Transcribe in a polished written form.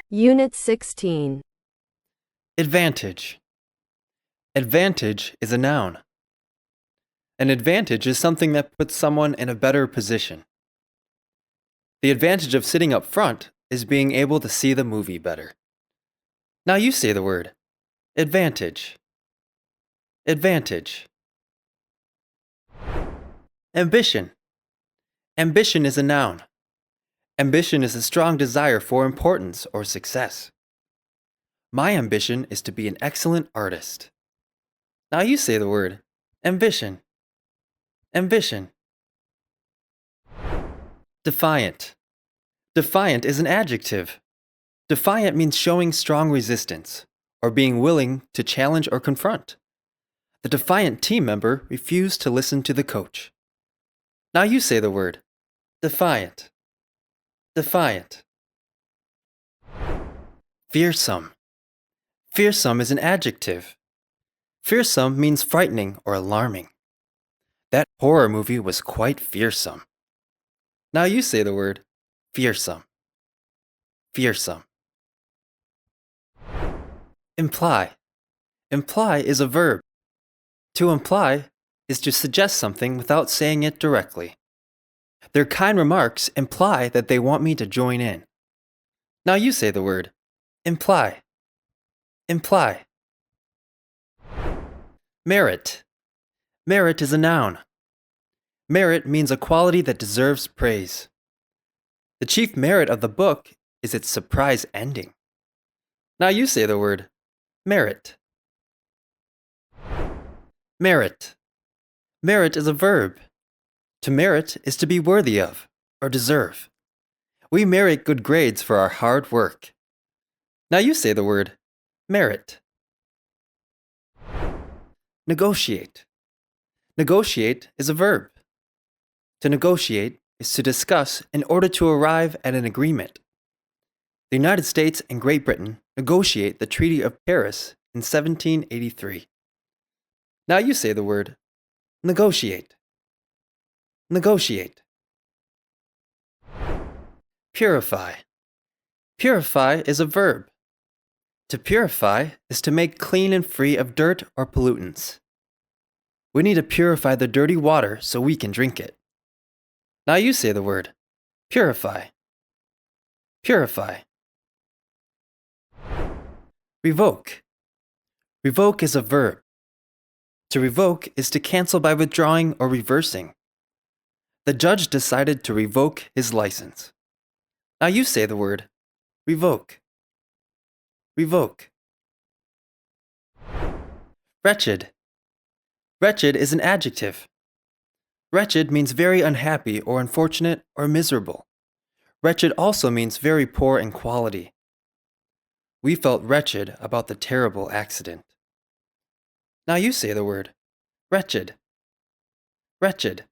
Unit 16. Advantage. Advantage is a noun. An advantage is something that puts someone in a better position. The advantage of sitting up front is being able to see the movie better. Now you say the word. Advantage. Advantage. Ambition. Ambition is a noun. Ambition is a strong desire for importance or success. My ambition is to be an excellent artist. Now you say the word. Ambition. Ambition. Defiant. Defiant is an adjective. Defiant means showing strong resistance, or being willing to challenge or confront. The defiant team member refused to listen to the coach. Now you say the word. Defiant. Defiant. Fearsome. Fearsome is an adjective. Fearsome means frightening or alarming. That horror movie was quite fearsome. Now you say the word. Fearsome. Fearsome. Imply. Imply is a verb. To imply is to suggest something without saying it directly. Their kind remarks imply that they want me to join in. Now you say the word. Imply. Imply. Merit. Merit is a noun. Merit means a quality that deserves praise. The chief merit of the book is its surprise ending. Now you say the word. Merit. Merit. Merit is a verb. To merit is to be worthy of, or deserve. We merit good grades for our hard work. Now you say the word. Merit. Negotiate. Negotiate is a verb. To negotiate is to discuss in order to arrive at an agreement. The United States and Great Britain negotiate the Treaty of Paris in 1783. Now you say the word. Negotiate. Negotiate. Purify. Purify is a verb. To purify is to make clean and free of dirt or pollutants. We need to purify the dirty water so we can drink it. Now you say the word. Purify. Purify. Revoke. Revoke is a verb. To revoke is to cancel by withdrawing or reversing. The judge decided to revoke his license. Now you say the word. Revoke. Revoke. Wretched. Wretched is an adjective. Wretched means very unhappy or unfortunate or miserable. Wretched also means very poor in quality. We felt wretched about the terrible accident. Now you say the word. Wretched. Wretched.